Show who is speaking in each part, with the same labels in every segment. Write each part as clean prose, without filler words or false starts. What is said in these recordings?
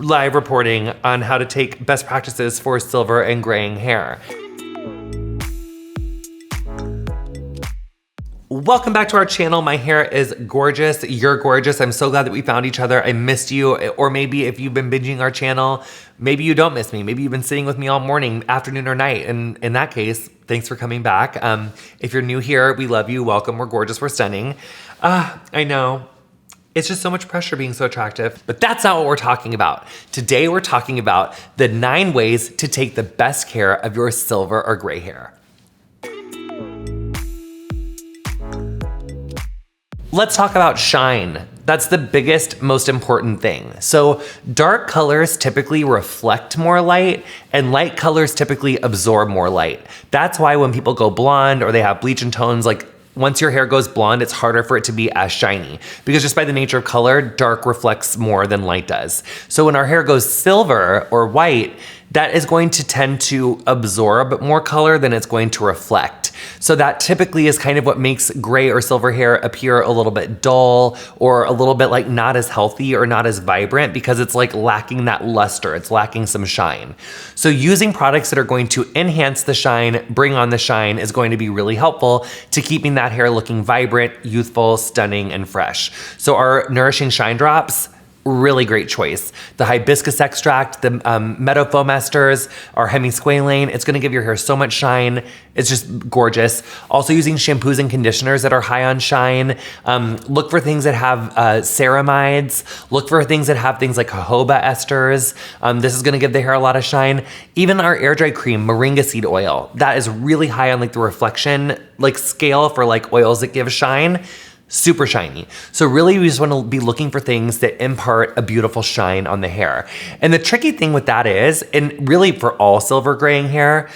Speaker 1: live reporting on how to take best practices for silver and graying hair. Welcome back to our channel. My hair is gorgeous. You're gorgeous. I'm so glad that we found each other. I missed you. Or maybe if you've been binging our channel, maybe you don't miss me. Maybe you've been sitting with me all morning, afternoon, or night. And in that case, thanks for coming back. If you're new here, we love you. Welcome. We're gorgeous. We're stunning. I know. It's just so much pressure being so attractive, but that's not what we're talking about. Today, we're talking about the 9 ways to take the best care of your silver or gray hair. Let's talk about shine. That's the biggest, most important thing. So dark colors typically reflect more light and light colors typically absorb more light. That's why when people go blonde or they have bleach and tones, like once your hair goes blonde, it's harder for it to be as shiny because just by the nature of color, dark reflects more than light does. So when our hair goes silver or white, that is going to tend to absorb more color than it's going to reflect. So that typically is kind of what makes gray or silver hair appear a little bit dull or a little bit like not as healthy or not as vibrant because it's like lacking that luster, it's lacking some shine. So using products that are going to enhance the shine, bring on the shine is going to be really helpful to keeping that hair looking vibrant, youthful, stunning, and fresh. So our Nourishing Shine Drops, really great choice. The hibiscus extract, the meadow foam esters, our hemisqualane, it's gonna give your hair so much shine. It's just gorgeous. Also using shampoos and conditioners that are high on shine. Look for things that have ceramides. Look for things that have things like jojoba esters. This is gonna give the hair a lot of shine. Even our air dry cream, moringa seed oil, that is really high on like the reflection like scale for like oils that give shine. Super shiny. So really we just want to be looking for things that impart a beautiful shine on the hair. And the tricky thing with that is, and really for all silver graying hair,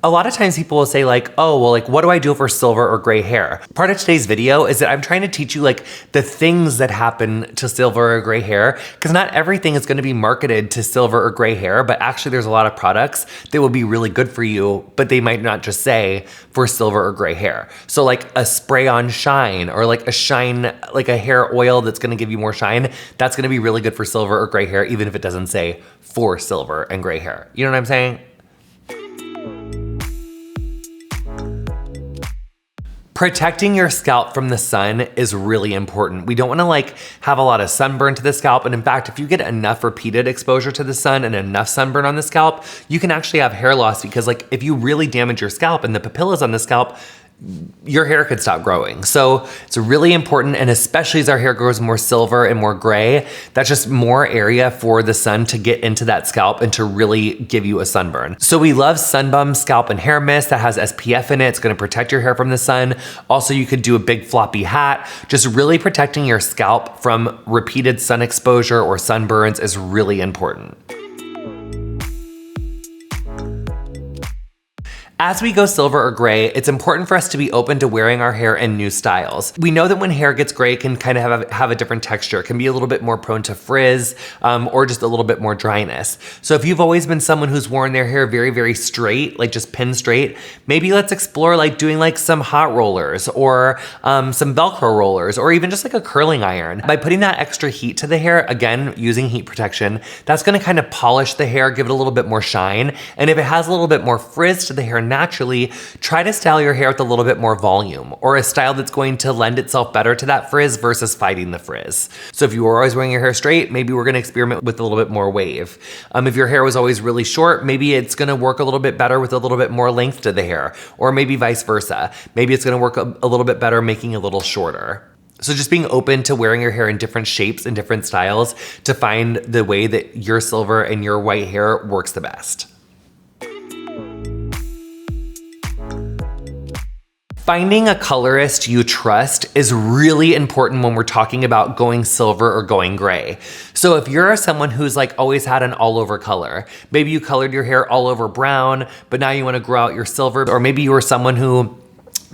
Speaker 1: a lot of times people will say like, oh, well, like, what do I do for silver or gray hair? Part of today's video is that I'm trying to teach you like the things that happen to silver or gray hair, because not everything is gonna be marketed to silver or gray hair, but actually there's a lot of products that will be really good for you, but they might not just say for silver or gray hair. So like a spray on shine or like a shine, like a hair oil that's gonna give you more shine, that's gonna be really good for silver or gray hair, even if it doesn't say for silver and gray hair. You know what I'm saying? Protecting your scalp from the sun is really important. We don't wanna like have a lot of sunburn to the scalp. And in fact, if you get enough repeated exposure to the sun and enough sunburn on the scalp, you can actually have hair loss because like if you really damage your scalp and the papillas on the scalp, your hair could stop growing. So it's really important, and especially as our hair grows more silver and more gray, that's just more area for the sun to get into that scalp and to really give you a sunburn. So we love Sunbum Scalp and Hair Mist that has SPF in it. It's gonna protect your hair from the sun. Also, you could do a big floppy hat. Just really protecting your scalp from repeated sun exposure or sunburns is really important. As we go silver or gray, it's important for us to be open to wearing our hair in new styles. We know that when hair gets gray, it can kind of have a different texture. It can be a little bit more prone to frizz or just a little bit more dryness. So if you've always been someone who's worn their hair very, very straight, like just pin straight, maybe let's explore like doing like some hot rollers or some Velcro rollers or even just like a curling iron. By putting that extra heat to the hair, again, using heat protection, that's gonna kind of polish the hair, give it a little bit more shine. And if it has a little bit more frizz to the hair naturally, try to style your hair with a little bit more volume or a style that's going to lend itself better to that frizz versus fighting the frizz. So if you were always wearing your hair straight, maybe we're gonna experiment with a little bit more wave. If your hair was always really short, maybe it's gonna work a little bit better with a little bit more length to the hair, or maybe vice versa. Maybe it's gonna work a little bit better making it a little shorter. So just being open to wearing your hair in different shapes and different styles to find the way that your silver and your white hair works the best. Finding a colorist you trust is really important when we're talking about going silver or going gray. So if you're someone who's like always had an all over color, maybe you colored your hair all over brown, but now you wanna grow out your silver, or maybe you were someone who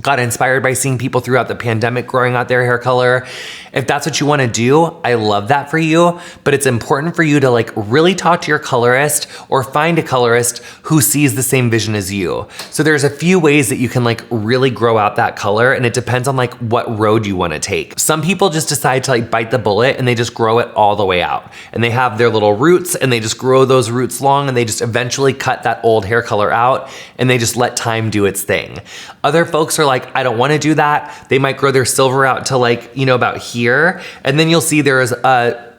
Speaker 1: got inspired by seeing people throughout the pandemic growing out their hair color. If that's what you want to do, I love that for you, but it's important for you to like really talk to your colorist or find a colorist who sees the same vision as you. So there's a few ways that you can like really grow out that color, and it depends on like what road you want to take. Some people just decide to like bite the bullet and they just grow it all the way out, and they have their little roots and they just grow those roots long, and they just eventually cut that old hair color out and they just let time do its thing. Other folks are like, I don't want to do that. They might grow their silver out to like, you know, about here. And then you'll see there's a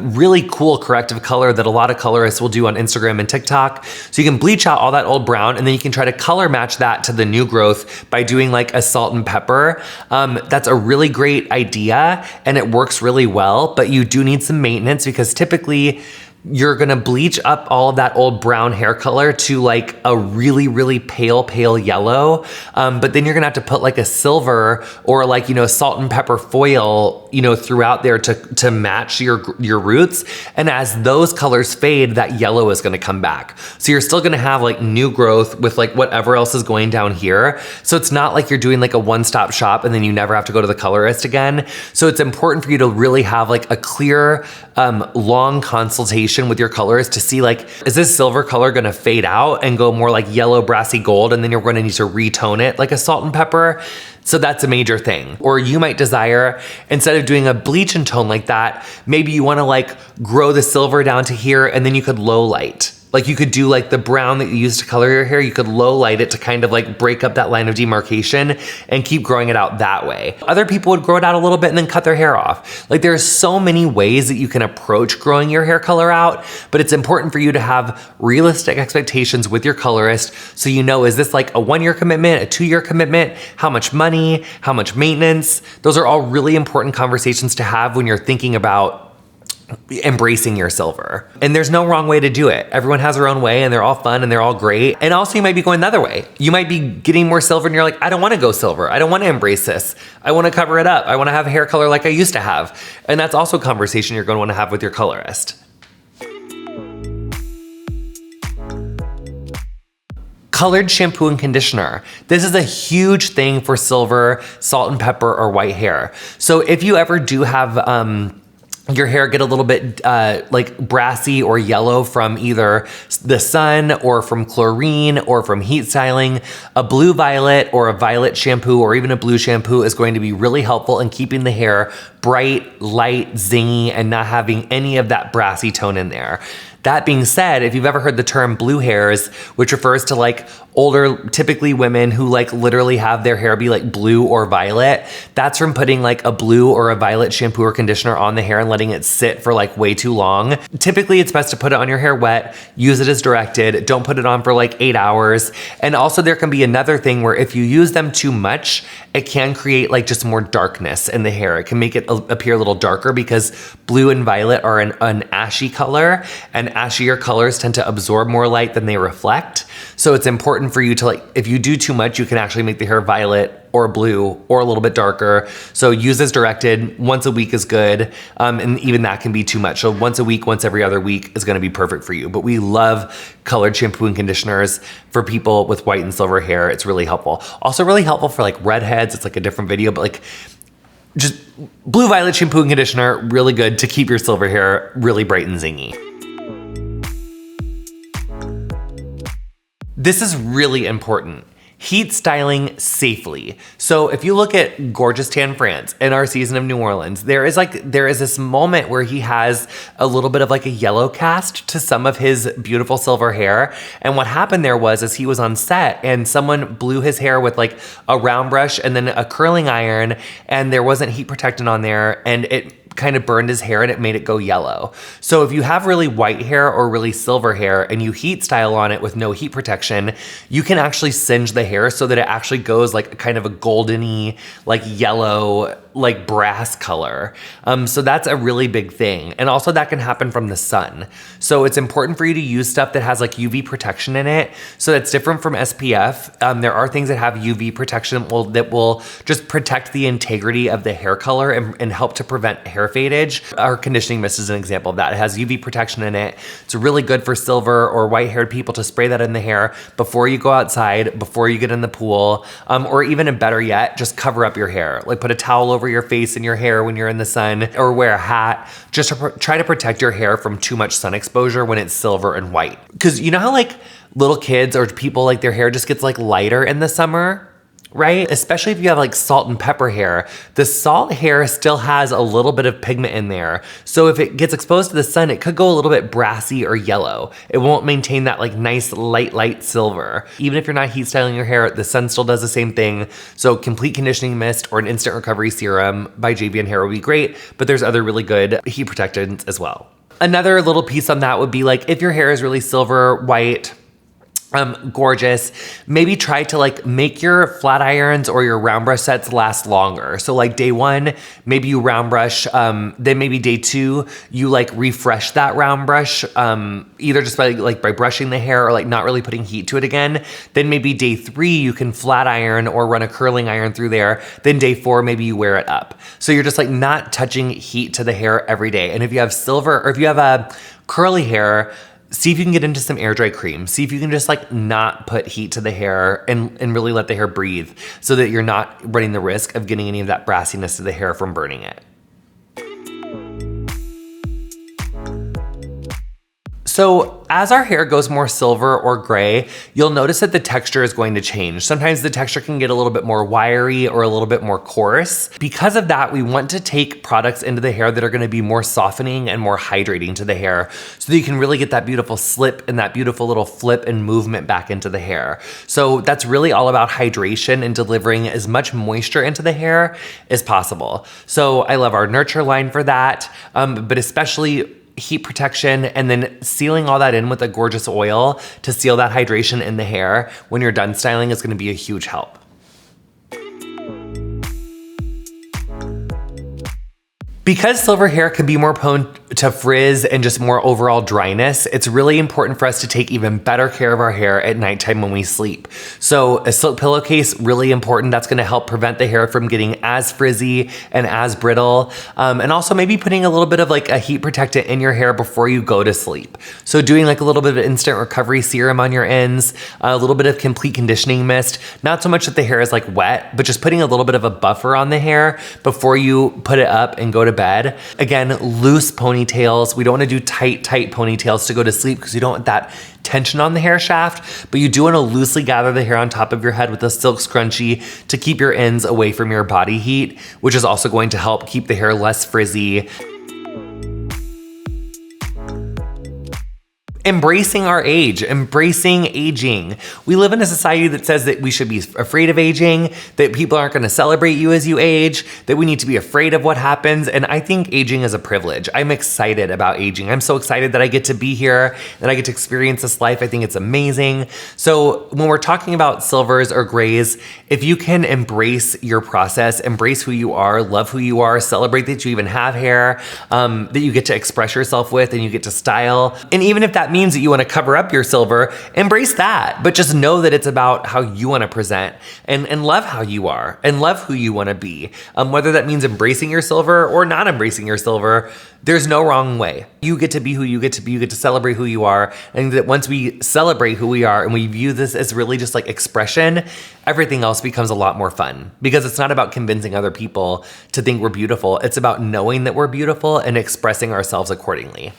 Speaker 1: really cool corrective color that a lot of colorists will do on Instagram and TikTok. So you can bleach out all that old brown, and then you can try to color match that to the new growth by doing like a salt and pepper. That's a really great idea and it works really well, but you do need some maintenance because typically you're gonna bleach up all of that old brown hair color to like a really, really pale yellow. But then you're gonna have to put like a silver or like, you know, salt and pepper foil, you know, throughout there to match your roots. And as those colors fade, that yellow is gonna come back. So you're still gonna have like new growth with like whatever else is going down here. So it's not like you're doing like a one-stop shop and then you never have to go to the colorist again. So it's important for you to really have like a clear, long consultation with your colorist to see like, is this silver color gonna fade out and go more like yellow brassy gold, and then you're gonna need to retone it like a salt and pepper? So that's a major thing. Or you might desire, instead of doing a bleach and tone like that, maybe you wanna like grow the silver down to here and then you could low light. Like you could do like the brown that you use to color your hair, you could low light it to kind of like break up that line of demarcation and keep growing it out that way. Other people would grow it out a little bit and then cut their hair off. Like there's so many ways that you can approach growing your hair color out, but it's important for you to have realistic expectations with your colorist so you know, is this like a 1-year commitment, a 2-year commitment, how much money, how much maintenance? Those are all really important conversations to have when you're thinking about embracing your silver. And there's no wrong way to do it. Everyone has their own way and they're all fun and they're all great. And also you might be going the other way. You might be getting more silver and you're like, I don't want to go silver. I don't want to embrace this. I want to cover it up. I want to have hair color like I used to have. And that's also a conversation you're going to want to have with your colorist. Colored shampoo and conditioner. This is a huge thing for silver, salt and pepper, or white hair. So if you ever do have your hair get a little bit like brassy or yellow from either the sun or from chlorine or from heat styling, a blue violet or a violet shampoo or even a blue shampoo is going to be really helpful in keeping the hair bright, light, zingy, and not having any of that brassy tone in there. That being said, if you've ever heard the term blue hairs, which refers to like older, typically women who like literally have their hair be like blue or violet, that's from putting like a blue or a violet shampoo or conditioner on the hair and letting it sit for like way too long. Typically it's best to put it on your hair wet, use it as directed, don't put it on for like 8 hours. And also there can be another thing where if you use them too much, it can create like just more darkness in the hair. It can make it appear a little darker because blue and violet are an ashy color, and ashier colors tend to absorb more light than they reflect. So it's important for you to like, if you do too much, you can actually make the hair violet or blue or a little bit darker. So use as directed. Once a week is good. And even that can be too much. So once a week, once every other week is gonna be perfect for you. But we love colored shampoo and conditioners for people with white and silver hair. It's really helpful. Also really helpful for like redheads. It's like a different video, but like just blue violet shampoo and conditioner, really good to keep your silver hair really bright and zingy. This is really important. Heat styling safely. So if you look at Gorgeous Tan France in our season of New Orleans, there is this moment where he has a little bit of like a yellow cast to some of his beautiful silver hair. And what happened there was he was on set and someone blew his hair with like a round brush and then a curling iron, and there wasn't heat protectant on there, and it kind of burned his hair and it made it go yellow. So if you have really white hair or really silver hair and you heat style on it with no heat protection, you can actually singe the hair so that it actually goes like kind of a goldeny, like yellow like brass color. So that's a really big thing. And also that can happen from the sun. So it's important for you to use stuff that has like UV protection in it. So that's different from SPF. There are things that have UV protection that will just protect the integrity of the hair color and help to prevent hair fadage. Our conditioning mist is an example of that. It has UV protection in it. It's really good for silver or white haired people to spray that in the hair before you go outside, before you get in the pool, or even better yet, just cover up your hair. Like put a towel over your face and your hair when you're in the sun, or wear a hat, just to try to protect your hair from too much sun exposure when it's silver and white. Because you know how like little kids or people, like their hair just gets like lighter in the summer? Right? Especially if you have like salt and pepper hair. The salt hair still has a little bit of pigment in there. So if it gets exposed to the sun, it could go a little bit brassy or yellow. It won't maintain that like nice light silver. Even if you're not heat styling your hair, the sun still does the same thing. So complete conditioning mist or an instant recovery serum by JVN Hair would be great, but there's other really good heat protectants as well. Another little piece on that would be like if your hair is really silver, white, gorgeous, maybe try to like make your flat irons or your round brush sets last longer. So like day one, maybe you round brush, then maybe day two, you like refresh that round brush, either just by brushing the hair or like not really putting heat to it again. Then maybe day three, you can flat iron or run a curling iron through there. Then day four, maybe you wear it up. So you're just like not touching heat to the hair every day. And if you have silver or if you have a curly hair, see if you can get into some air dry cream. See if you can just like not put heat to the hair and really let the hair breathe so that you're not running the risk of getting any of that brassiness to the hair from burning it. So as our hair goes more silver or gray, you'll notice that the texture is going to change. Sometimes the texture can get a little bit more wiry or a little bit more coarse. Because of that, we want to take products into the hair that are gonna be more softening and more hydrating to the hair so that you can really get that beautiful slip and that beautiful little flip and movement back into the hair. So that's really all about hydration and delivering as much moisture into the hair as possible. So I love our Nurture line for that, but especially heat protection, and then sealing all that in with a gorgeous oil to seal that hydration in the hair when you're done styling is going to be a huge help. Because silver hair can be more prone to frizz and just more overall dryness, it's really important for us to take even better care of our hair at nighttime when we sleep. So a silk pillowcase, really important. That's gonna help prevent the hair from getting as frizzy and as brittle. And also maybe putting a little bit of like a heat protectant in your hair before you go to sleep. So doing like a little bit of instant recovery serum on your ends, a little bit of complete conditioning mist, not so much that the hair is like wet, but just putting a little bit of a buffer on the hair before you put it up and go to bed. Again, loose ponytails. We don't want to do tight ponytails to go to sleep because you don't want that tension on the hair shaft, but you do want to loosely gather the hair on top of your head with a silk scrunchie to keep your ends away from your body heat, which is also going to help keep the hair less frizzy. Embracing our age, embracing aging. We live in a society that says that we should be afraid of aging, that people aren't gonna celebrate you as you age, that we need to be afraid of what happens, and I think aging is a privilege. I'm excited about aging. I'm so excited that I get to be here, that I get to experience this life. I think it's amazing. So when we're talking about silvers or grays, if you can embrace your process, embrace who you are, love who you are, celebrate that you even have hair, that you get to express yourself with and you get to style, and even if that means that you want to cover up your silver, embrace that. But just know that it's about how you want to present and love how you are and love who you want to be. Whether that means embracing your silver or not embracing your silver, there's no wrong way. You get to be who you get to be. You get to celebrate who you are. And that once we celebrate who we are and we view this as really just like expression, everything else becomes a lot more fun because it's not about convincing other people to think we're beautiful. It's about knowing that we're beautiful and expressing ourselves accordingly.